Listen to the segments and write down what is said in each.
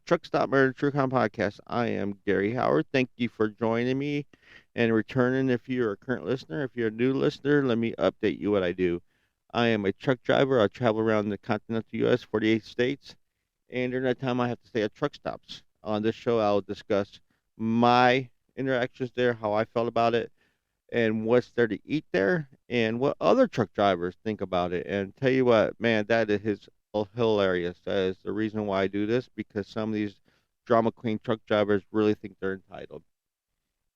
Truck Stop Murder True Crime Podcast. I am Gary Howard. Thank you for joining me and returning. If you're a current listener, if you're a new listener, let me update you what I do. I am a truck driver. I travel around the continental U.S., 48 states, and during that time, I have to stay at truck stops. On this show, I'll discuss my interactions there, how I felt about it, and what's there to eat there, and what other truck drivers think about it. And tell you what, man, that is hilarious. That is the reason why I do this, because some of these drama queen truck drivers really think they're entitled.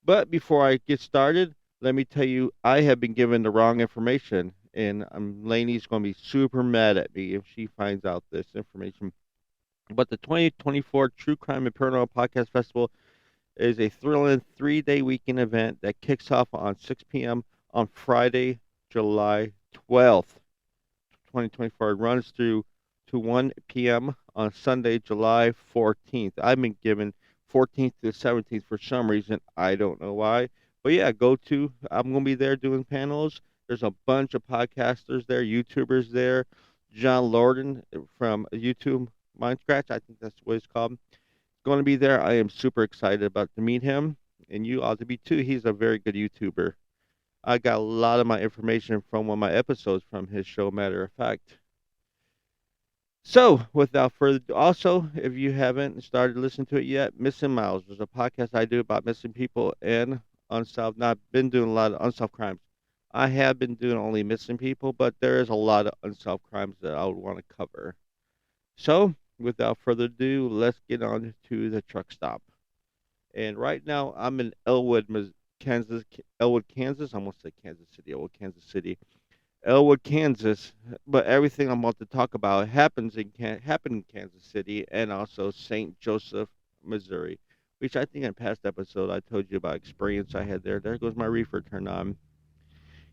But before I get started, let me tell you, I have been given the wrong information, and Lainey's going to be super mad at me if she finds out this information. But the 2024 True Crime and Paranormal Podcast Festival is a thrilling 3-day weekend event that kicks off on 6 p.m. on Friday, July 12th, 2024. It runs through to 1 p.m. on Sunday, July 14th. I've been given 14th to 17th for some reason. I don't know why. But yeah, go to. I'm going to be there doing panels. There's a bunch of podcasters there, YouTubers there. John Lorden from YouTube Mind Scratch, I think that's what it's called, going to be there. I am super excited about to meet him, and you ought to be too. He's a very good YouTuber. I got a lot of my information from one of my episodes from his show, matter of fact. So, without further ado, also, if you haven't started listening to it yet, Missing Miles. There's a podcast I do about missing people and unsolved. Not been doing a lot of unsolved crimes. I have been doing only missing people, but there is a lot of unsolved crimes that I would want to cover. So, without further ado, let's get on to the truck stop. And right now, I'm in Kansas. Elwood, Kansas. I almost said Kansas City. Elwood, Kansas City. Elwood, Kansas. But everything I'm about to talk about happened in Kansas City and also St. Joseph, Missouri, which I think in past episode I told you about experience I had there. There goes my reefer turned on.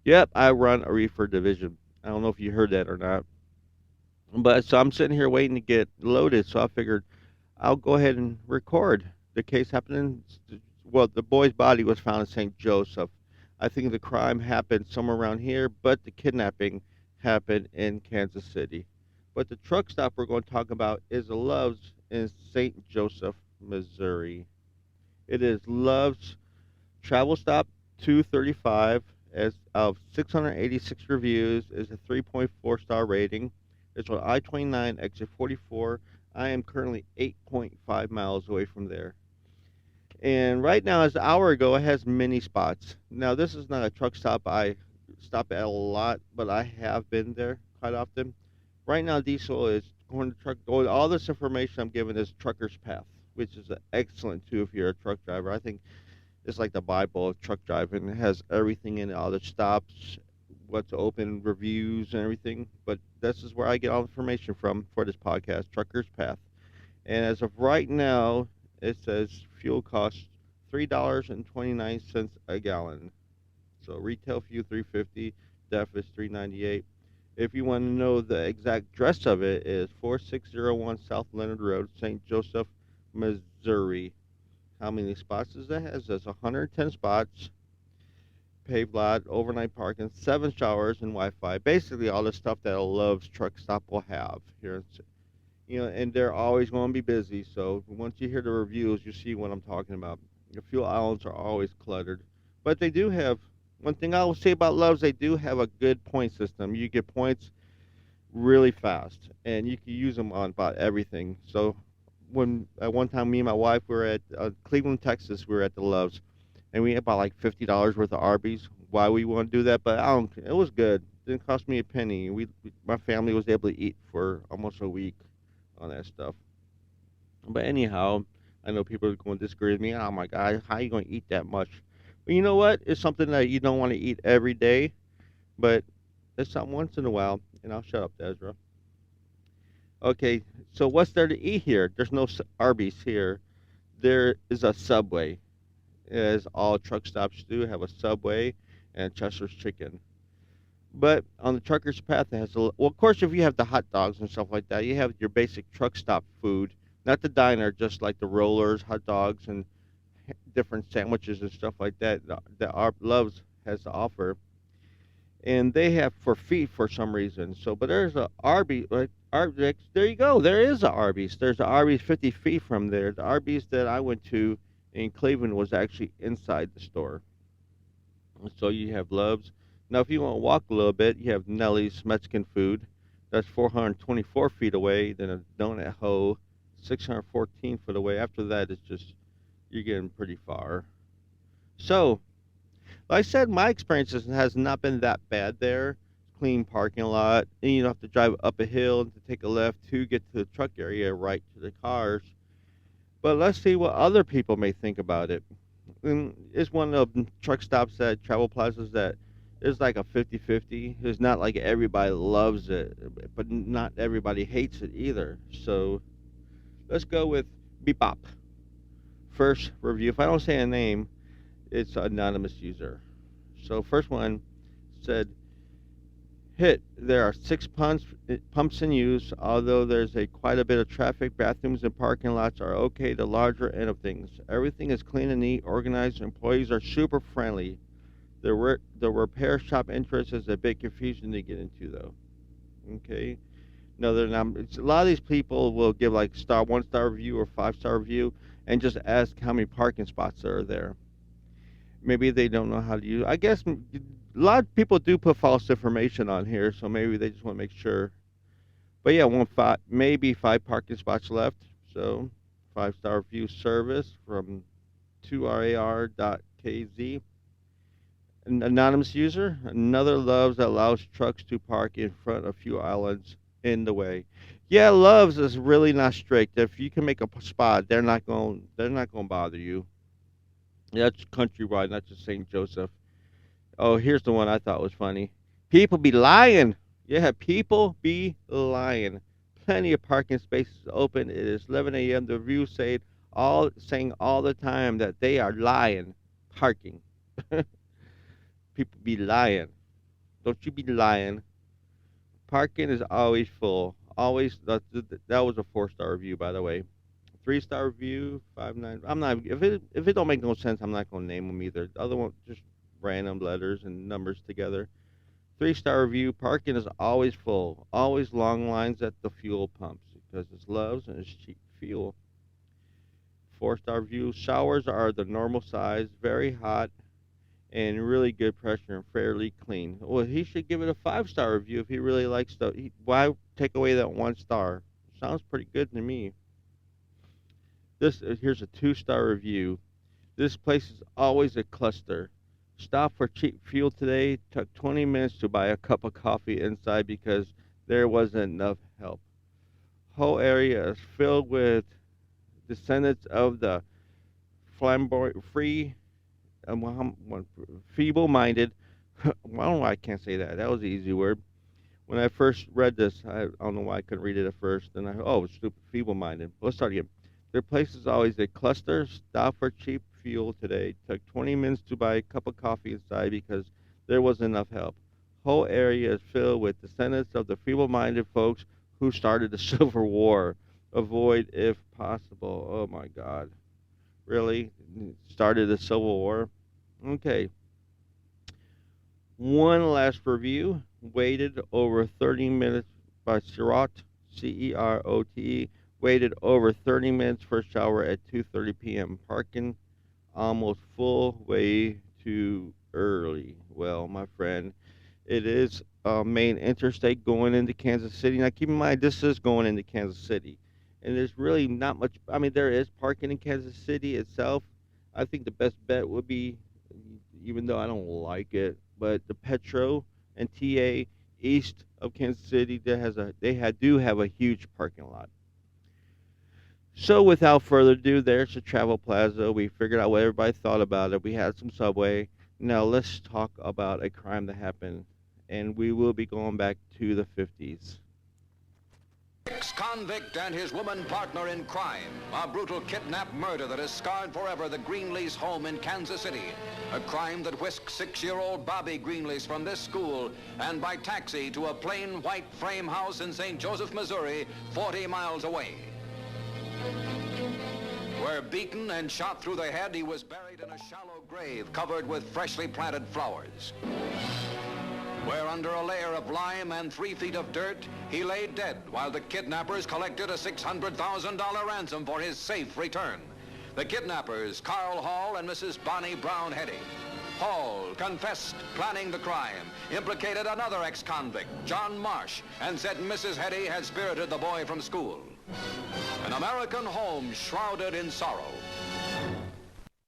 Yep, I run a reefer division. I don't know if you heard that or not. But so I'm sitting here waiting to get loaded, so I figured I'll go ahead and record. The case happening. Well, the boy's body was found in St. Joseph. I think the crime happened somewhere around here, but the kidnapping happened in Kansas City. But the truck stop we're going to talk about is the Love's in St. Joseph, Missouri. It is Love's travel stop 235 as of 686 reviews, is a 3.4-star rating. It's on I-29 exit 44. I am currently 8.5 miles away from there. And right now, as an hour ago, it has mini spots. Now, this is not a truck stop I stop at a lot, but I have been there quite often. Right now, diesel is going to truck. All this information I'm giving is Trucker's Path, which is excellent too if you're a truck driver. I think it's like the Bible of truck driving. It has everything in it, all the stops, what's open, reviews, and everything. But this is where I get all the information from for this podcast, Trucker's Path. And as of right now, it says fuel costs $3.29 a gallon. So retail fuel $3.50, def is $3.98. If you want to know the exact address of it, is 4601 South Leonard Road, St. Joseph, Missouri. How many spots does that have? It says 110 spots, paved lot, overnight parking, 7 showers, and Wi-Fi. Basically, all the stuff that a Love's truck stop will have here. And they're always going to be busy. So once you hear the reviews, you see what I'm talking about. The fuel islands are always cluttered, but they do have. One thing I will say about Love's, they do have a good point system. You get points really fast, and you can use them on about everything. So when at one time me and my wife were at Cleveland, Texas, we were at the Love's, and we had about like $50 worth of Arby's. Why we want to do that? But I don't. It was good. Didn't cost me a penny. My family was able to eat for almost a week on that stuff. But anyhow, I know people are going to disagree with me. Oh my God, how are you going to eat that much? But you know what? It's something that you don't want to eat every day, but it's something once in a while. And I'll shut up, Ezra. Okay, so what's there to eat here? There's no Arby's here. There is a Subway, as all truck stops do, have a Subway and Chester's Chicken. But on the Trucker's Path, it has well, of course, if you have the hot dogs and stuff like that, you have your basic truck stop food, not the diner, just like the rollers, hot dogs, and different sandwiches and stuff like that that our Love's has to offer. And they have for feet for some reason. So, but there's a Arby's. Right? There you go. There is a Arby's. There's an Arby's 50 feet from there. The Arby's that I went to in Cleveland was actually inside the store. So you have Love's. Now, if you want to walk a little bit, you have Nellie's Mexican food. That's 424 feet away. Then a Donut Ho, 614 foot away. After that, it's just, you're getting pretty far. So, like I said, my experience has not been that bad there. Clean parking lot. And you don't have to drive up a hill to take a left to get to the truck area right to the cars. But let's see what other people may think about it. And it's one of the truck stops at travel plazas that is like a 50-50. It's not like everybody loves it, but not everybody hates it either. So let's go with Bebop. First review. If I don't say a name, it's an anonymous user. So first one said, hit. There are six pumps in use. Although there's quite a bit of traffic, bathrooms and parking lots are okay. The larger end of things. Everything is clean and neat, organized. Employees are super friendly. The repair shop entrance is a bit confusing to get into, though. Okay. No, they're not. A lot of these people will give like 1-star review or 5-star review, and just ask how many parking spots are there. Maybe they don't know how to use. I guess a lot of people do put false information on here, so maybe they just want to make sure. But yeah, maybe 5 parking spots left. So 5-star review service from 2rar.kz. An anonymous user. Another loves that allows trucks to park in front of few islands in the way. Yeah, loves is really not strict. If you can make a spot, they're not going to bother you. That's countrywide, not just St. Joseph. Oh, here's the one I thought was funny. People be lying. Yeah, people be lying. Plenty of parking spaces open. It is 11 a.m. The review saying all the time that they are lying. Parking. People be lying. Don't you be lying. Parking is always full. Always. That was a 4-star review, by the way. 3-star review, 5.9. I'm not. If it don't make no sense, I'm not gonna name them either. The other one just random letters and numbers together. 3-star review. Parking is always full. Always long lines at the fuel pumps because it's loves and it's cheap fuel. 4-star review. Showers are the normal size, very hot, and really good pressure and fairly clean. Well, he should give it a 5-star review if he really likes the. Why take away that 1 star? Sounds pretty good to me. Here's a 2-star review. This place is always a cluster. Stopped for cheap fuel today. Took 20 minutes to buy a cup of coffee inside because there wasn't enough help. Whole area is filled with descendants of the feeble-minded. I don't know why I can't say that. That was an easy word. When I first read this, I don't know why I couldn't read it at first. And it's stupid, feeble-minded. Let's start again. Their place is always a cluster. Stop for cheap fuel today. Took 20 minutes to buy a cup of coffee inside because there wasn't enough help. Whole area is filled with descendants of the feeble-minded folks who started the Civil War. Avoid if possible. Oh my God. Really? Started the Civil War? Okay. One last review. Waited over 30 minutes by Cerot, Cerote. Waited over 30 minutes for a shower at 2:30 p.m. Parking almost full, way too early. Well, my friend, it is a main interstate going into Kansas City. Now, keep in mind, this is going into Kansas City. And there's really not much. I mean, there is parking in Kansas City itself. I think the best bet would be, even though I don't like it, but the Petro and TA east of Kansas City do have a huge parking lot. So without further ado, there's the Travel Plaza. We figured out what everybody thought about it. We had some Subway. Now let's talk about a crime that happened, and we will be going back to the 50s. Ex-convict and his woman partner in crime. A brutal kidnap murder that has scarred forever the Greenlease home in Kansas City. A crime that whisked 6-year-old Bobby Greenlease from this school and by taxi to a plain white frame house in St. Joseph, Missouri, 40 miles away. Where beaten and shot through the head, he was buried in a shallow grave covered with freshly planted flowers. where under a layer of lime and 3 feet of dirt, he lay dead while the kidnappers collected a $600,000 ransom for his safe return. The kidnappers, Carl Hall and Mrs. Bonnie Brown Heddy. Hall confessed planning the crime, implicated another ex-convict, John Marsh, and said Mrs. Heddy had spirited the boy from school. An American home shrouded in sorrow.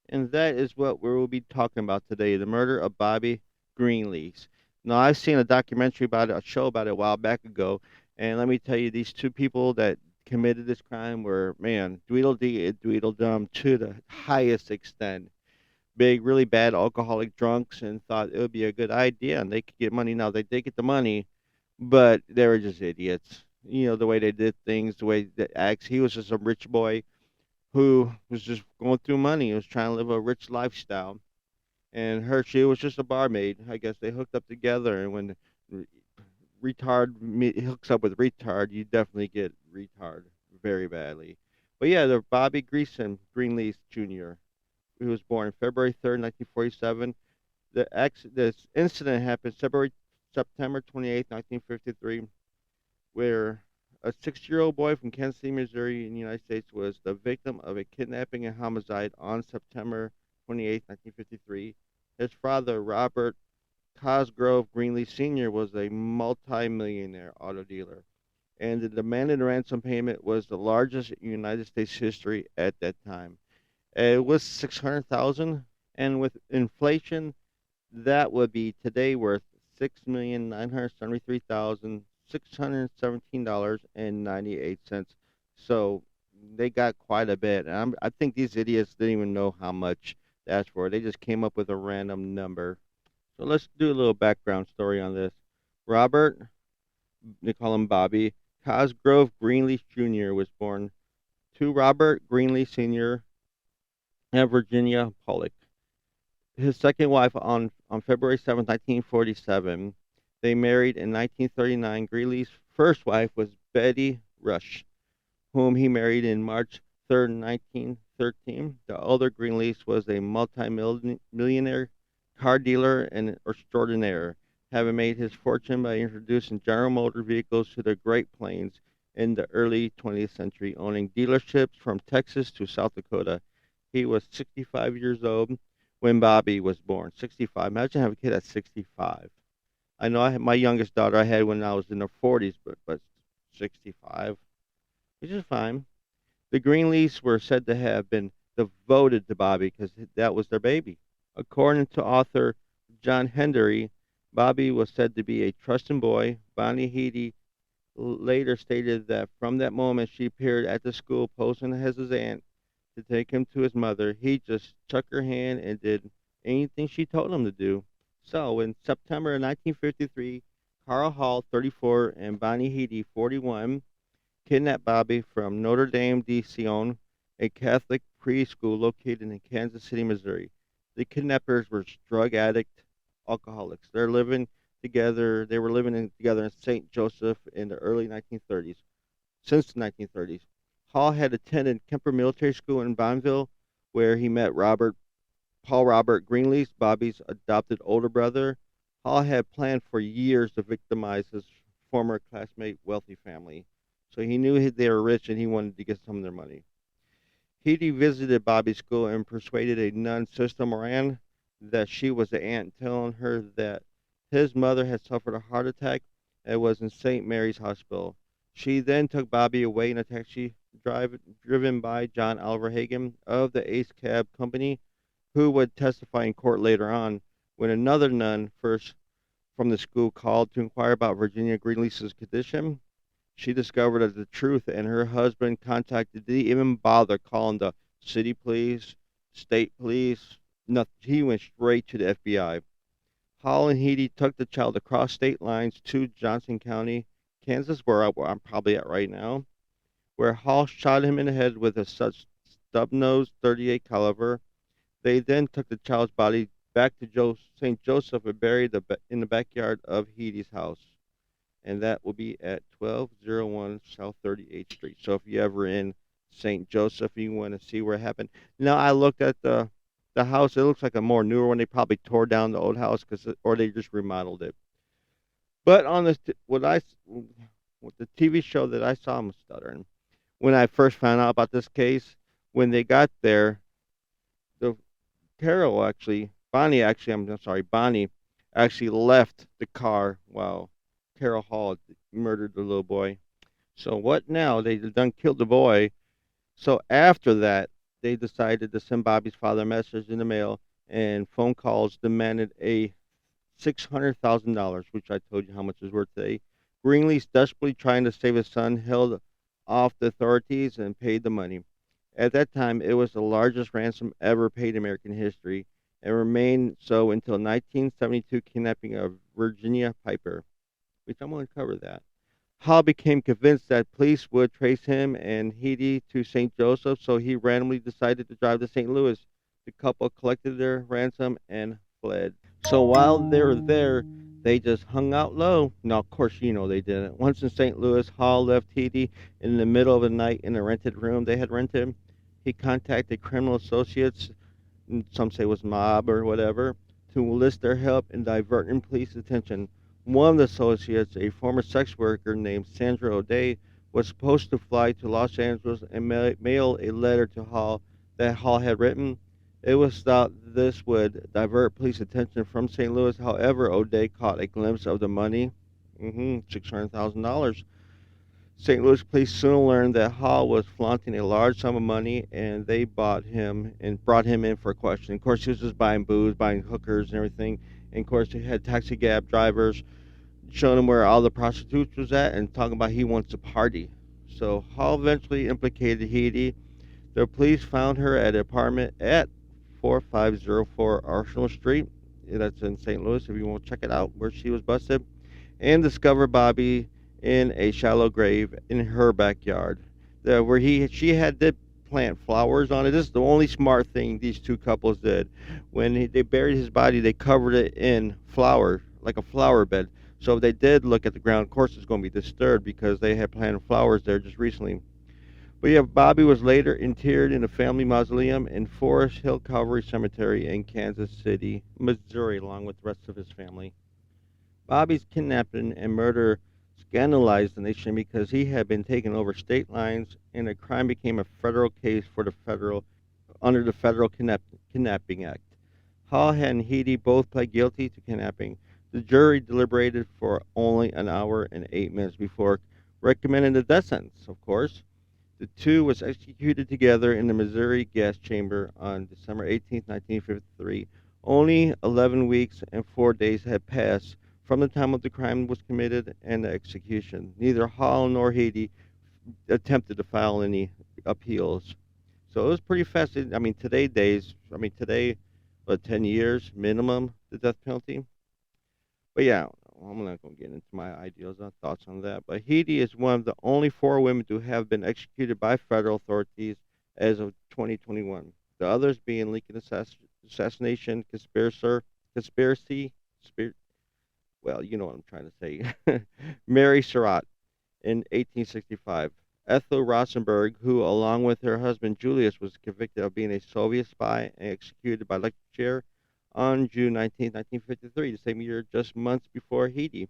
And that is what we will be talking about today, the murder of Bobby Greenlease. Now, I've seen a documentary about it, a show about it a while back ago, and let me tell you, these two people that committed this crime were, man, Dweedledee and Dweedledum to the highest extent. Big, really bad alcoholic drunks, and thought it would be a good idea, and they could get money. Now, they did get the money, but they were just idiots. You know, the way they did things, the way they acts. He was just a rich boy who was just going through money. He was trying to live a rich lifestyle. And her, she was just a barmaid. I guess they hooked up together. And when hooks up with retard, you definitely get retard very badly. But yeah, the Bobby Greason Greenlease Jr., who was born February 3rd, 1947. This incident happened September 28th, 1953, where a 6-year-old boy from Kansas City, Missouri, in the United States, was the victim of a kidnapping and homicide on September 28th, 1953. His father, Robert Cosgrove Greenlease Sr., was a multi-millionaire auto dealer, and the demanded ransom payment was the largest in United States history at that time. It was 600,000, and with inflation, that would be today worth $6,973,617.98. So they got quite a bit. And I think these idiots didn't even know how much to ask for. They just came up with a random number. So let's do a little background story on this. Robert, they call him Bobby, Cosgrove Greenlease Jr. was born to Robert Greenlease Sr. and Virginia Pollock. His second wife on February 7th, 1947. They married in 1939. Greeley's first wife was Betty Rush, whom he married in March 3rd, 1913. The elder Greenlease was a multi-millionaire car dealer and extraordinaire, having made his fortune by introducing General Motor vehicles to the Great Plains in the early 20th century, owning dealerships from Texas to South Dakota. He was 65 years old when Bobby was born. 65. Imagine having a kid at 65. I know my youngest daughter I had when I was in her 40s, but 65, which is fine. The Greenlees were said to have been devoted to Bobby because that was their baby. According to author John Hendery, Bobby was said to be a trusting boy. Bonnie Heady later stated that from that moment she appeared at the school posing as his aunt to take him to his mother. He just took her hand and did anything she told him to do. So in September of 1953, Carl Hall, 34, and Bonnie Heady, 41, kidnapped Bobby from Notre Dame de Sion, a Catholic preschool located in Kansas City, Missouri. The kidnappers were drug addict alcoholics. They were living together in St. Joseph in the early 1930s, since the 1930s. Hall had attended Kemper Military School in Bonneville, where he met Paul Robert Greenlease, Bobby's adopted older brother. Hall had planned for years to victimize his former classmate wealthy family, so he knew they were rich and he wanted to get some of their money. He visited Bobby's school and persuaded a nun, Sister Moran, that she was the aunt, telling her that his mother had suffered a heart attack and was in St. Mary's Hospital. She then took Bobby away in a taxi driven by John Oliver Hagen of the Ace Cab Company, who would testify in court later on when another nun first from the school called to inquire about Virginia Greenlease's condition. She discovered the truth, and her husband didn't even bother calling the city police, state police, nothing. He went straight to the FBI. Hall and Heady took the child across state lines to Johnson County, Kansas, where I'm probably at right now, where Hall shot him in the head with a such stub-nosed .38 caliber. They then took the child's body back to St. Joseph and buried in the backyard of Heady's house, and that will be at 1201 South 38th Street. So if you ever in St. Joseph, you want to see where it happened. Now I looked at the house. It looks like a more newer one. They probably tore down the old house or they just remodeled it. But on this, with the TV show that I saw, I'm stuttering. When I first found out about this case, when they got there, the Carol actually, Bonnie actually, I'm sorry, Bonnie actually left the car while Carol Hall murdered the little boy. So what now? They done killed the boy. So after that, they decided to send Bobby's father a message in the mail, and phone calls demanded a $600,000, which I told you how much is worth today. Greenlease, desperately trying to save his son, held off the authorities and paid the money. At that time, it was the largest ransom ever paid in American history and remained so until 1972 kidnapping of Virginia Piper, which I'm going to cover that. Hall became convinced that police would trace him and Heidi to St. Joseph, so he randomly decided to drive to St. Louis. The couple collected their ransom and fled. So while they were there, they just hung out low. Now, of course, you know they didn't. Once in St. Louis, Hall left Heidi in the middle of the night in a rented room they had rented. He contacted criminal associates, some say it was mob or whatever, to enlist their help in diverting police attention. One of the associates, a former sex worker named Sandra O'Day, was supposed to fly to Los Angeles and mail a letter to Hall that Hall had written. It was thought this would divert police attention from St. Louis. However, O'Day caught a glimpse of the money, $600,000. St. Louis police soon learned that Hall was flaunting a large sum of money, and they bought him and brought him in for a question. Of course, he was just buying booze, buying hookers, and everything. And of course, he had taxi cab drivers showing him where all the prostitutes was at and talking about he wants to party. So Hall eventually implicated Heidi. The police found her at an apartment at 4504 Arsenal Street. That's in St. Louis. If you want to check it out, where she was busted, and discovered Bobby in a shallow grave in her backyard, where she had did plant flowers on it. This is the only smart thing these two couples did. When they buried his body, they covered it in flower, like a flower bed. So if they did look at the ground, of course it's going to be disturbed because they had planted flowers there just recently. But yeah, Bobby was later interred in a family mausoleum in Forest Hill Calvary Cemetery in Kansas City, Missouri, along with the rest of his family. Bobby's kidnapping and murder scandalized the nation because he had been taken over state lines, and the crime became a federal case for the federal under the Federal Kidnapping Act. Hall and Heidi both pled guilty to kidnapping. The jury deliberated for only an hour and 8 minutes before recommending the death sentence. Of course, the two was executed together in the Missouri gas chamber on December 18, 1953. Only 11 weeks and 4 days had passed from the time of the crime was committed and the execution. Neither Hall nor Haiti attempted to file any appeals. So it was pretty fast. I mean, today, 10 years minimum, the death penalty. But yeah, I'm not going to get into my ideas or thoughts on that. But Haiti is one of the only four women to have been executed by federal authorities as of 2021. The others being Lincoln assassination conspiracy, well, you know what I'm trying to say. Mary Surratt in 1865. Ethel Rosenberg, who, along with her husband Julius, was convicted of being a Soviet spy and executed by electric chair on June 19, 1953, the same year, just months before Haiti.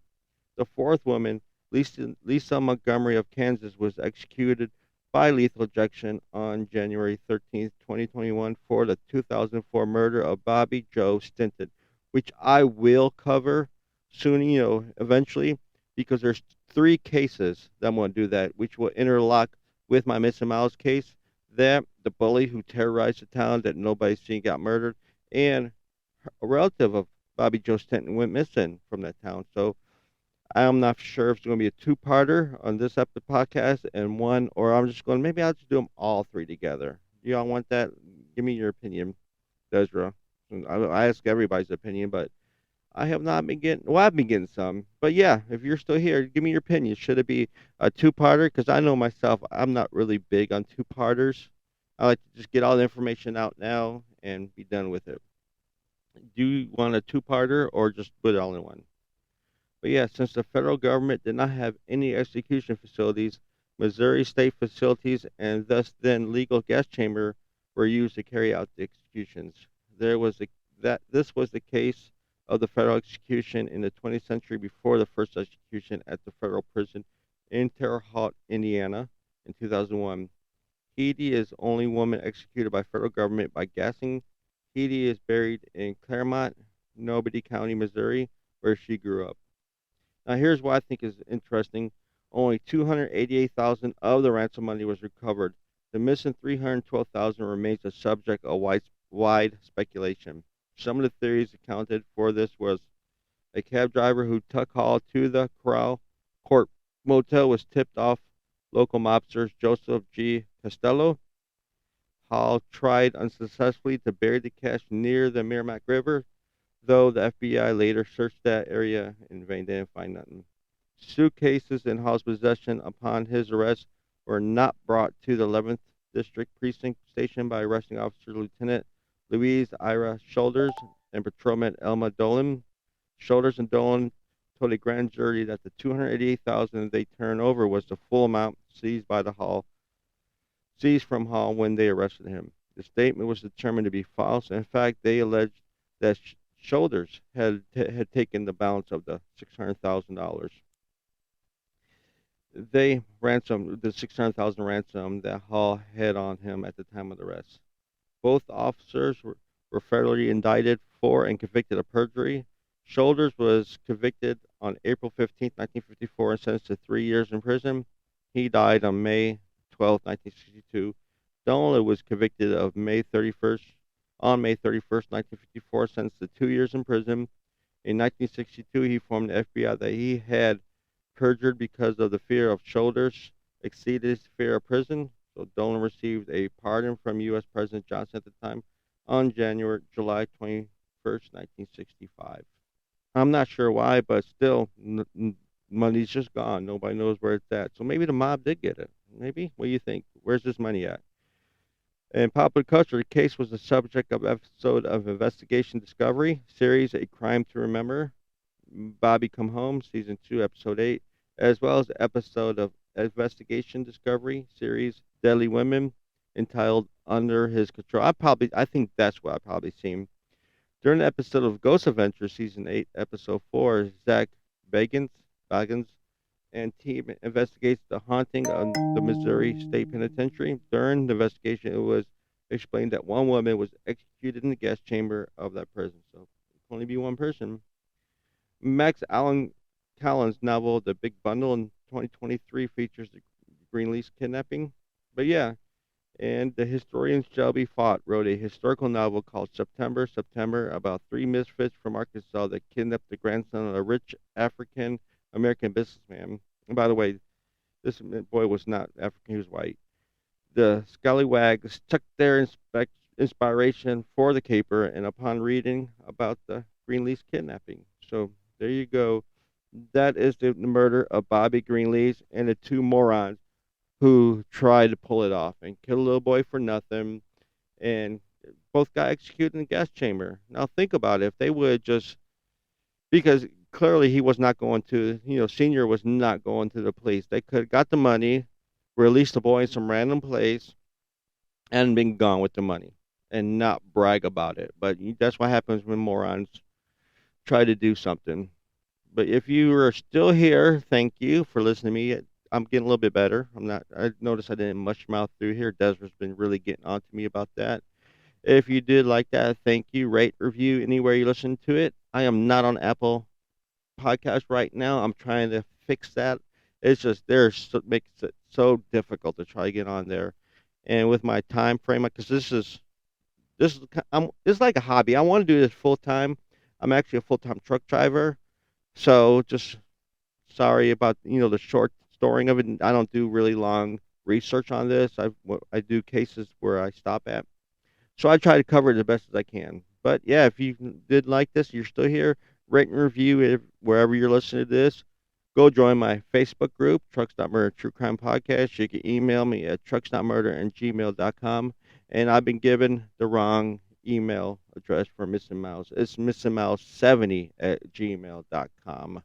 The fourth woman, Lisa Montgomery of Kansas, was executed by lethal injection on January 13th, 2021, for the 2004 murder of Bobby Joe Stinton, which I will cover soon, eventually, because there's three cases that I'm going to do that, which will interlock with my Missing Miles case. That the bully who terrorized the town that nobody's seen got murdered, and a relative of Bobby Joe Stanton went missing from that town. So I'm not sure if it's going to be a two-parter on this episode podcast and one, or I'm just going. Maybe I'll just do them all three together. Do y'all want that? Give me your opinion, Desra. I ask everybody's opinion, but I have not been getting. Well, I've been getting some, but yeah. If you're still here, give me your opinion. Should it be a two-parter? Because I know myself, I'm not really big on two-parters. I like to just get all the information out now and be done with it. Do you want a two-parter or just put it all in one? But yeah, since the federal government did not have any execution facilities, Missouri state facilities and thus then legal gas chamber were used to carry out the executions. There was a, that This was the case of the federal execution in the 20th century before the first execution at the federal prison in Terre Haute, Indiana in 2001. Heidi is the only woman executed by federal government by gassing. Heidi is buried in Claremont, Nobody County, Missouri, where she grew up. Now, here's what I think is interesting. Only 288,000 of the ransom money was recovered. The missing 312,000 remains a subject of wide speculation. Some of the theories accounted for this was a cab driver who took Hall to the Corral Court Motel was tipped off local mobsters Joseph G. Costello. Hall tried unsuccessfully to bury the cash near the Merrimack River, though the FBI later searched that area in vain. They didn't find nothing. Suitcases in Hall's possession upon his arrest were not brought to the 11th District Precinct Station by arresting officer Lieutenant Louise Ira Shoulders and Patrolman Elma Dolan. Shoulders and Dolan told a grand jury that the 288,000 they turned over was the full amount seized from Hall when they arrested him. The statement was determined to be false. In fact, they alleged that Shoulders had taken the balance of the $600,000. They ransomed the 600,000 ransom that Hall had on him at the time of the arrest. Both officers were federally indicted for and convicted of perjury. Shoulders was convicted on April 15, 1954, and sentenced to 3 years in prison. He died on May 12, 1962. Dolan was convicted of May 31st, 1954, sentenced to 2 years in prison. In 1962, he informed the FBI that he had perjured because of the fear of Shoulders exceeded his fear of prison. So Dolan received a pardon from U.S. President Johnson at the time on July 21st, 1965. I'm not sure why, but still, money's just gone. Nobody knows where it's at. So maybe the mob did get it. Maybe? What do you think? Where's this money at? In popular culture, the case was the subject of an episode of Investigation Discovery series A Crime to Remember, Bobby Come Home, Season 2, Episode 8, as well as the episode of Investigation Discovery series Deadly Women, entitled Under His Control. I think that's what I probably seen. During the episode of Ghost Adventures, Season 8, Episode 4, Zach Baggins and team investigates the haunting of the Missouri State Penitentiary. During the investigation, it was explained that one woman was executed in the gas chamber of that prison. So it can only be one person. Max Allan Callan's novel, The Big Bundle, in 2023 features the Greenlease kidnapping. But yeah, and the historian Shelby Fott wrote a historical novel called September, about three misfits from Arkansas that kidnapped the grandson of a rich African American businessman. And by the way, this boy was not African, he was white. The scallywags took their inspiration for the caper and upon reading about the Greenlease kidnapping. So there you go. That is the murder of Bobby Greenlease and the two morons who tried to pull it off and kill a little boy for nothing. And both got executed in the gas chamber. Now think about it. If they would just, because clearly he was not going to, Senior was not going to the police. They could have got the money, released the boy in some random place, and been gone with the money and not brag about it. But that's what happens when morons try to do something. But if you are still here, thank you for listening to me. I'm getting a little bit better. I noticed I didn't mush mouth through here. Desmond's been really getting on to me about that. If you did like that, thank you. Rate, review anywhere you listen to it. I am not on Apple Podcast right now. I'm trying to fix that. It's just makes it so difficult to try to get on there, and with my time frame, because it's like a hobby. I want to do this full time. I'm actually a full time truck driver, so just sorry about the short storing of it. I don't do really long research on this. I do cases where I stop at. So I try to cover it the best as I can. But yeah, if you did like this, you're still here, rate and review it wherever you're listening to this. Go join my Facebook group, Trucks Not Murder True Crime Podcast. You can email me at trucksnotmurder@gmail.com. And I've been given the wrong email address for Missing Mouse. It's missingmouse70@gmail.com.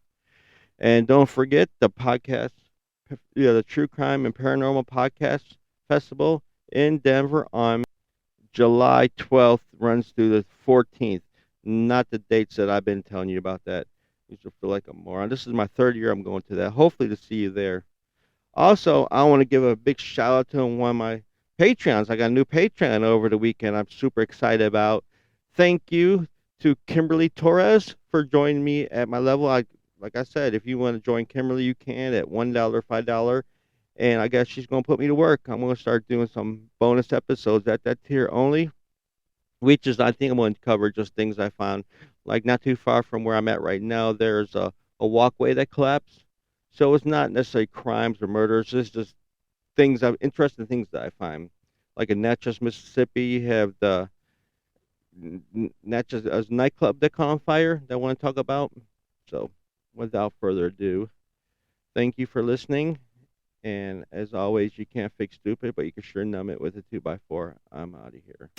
And don't forget the podcast, the True Crime and Paranormal Podcast Festival in Denver on July 12th, runs through the 14th. not the dates that I've been telling you about that. You should feel like a moron. This is my 3rd year I'm going to that. Hopefully to see you there. Also, I want to give a big shout out to one of my Patreons. I got a new Patreon over the weekend I'm super excited about. Thank you to Kimberly Torres for joining me at my level. Like I said, if you want to join Kimberly, you can at $1, $5. And I guess she's going to put me to work. I'm going to start doing some bonus episodes at that tier only, which is, I think I'm going to cover just things I found. Like not too far from where I'm at right now, there's a walkway that collapsed. So it's not necessarily crimes or murders. It's just interesting things that I find. Like in Natchez, Mississippi, you have the Natchez nightclub that caught on fire that I want to talk about. So without further ado, thank you for listening. And as always, you can't fix stupid, but you can sure numb it with a 2x4. I'm out of here.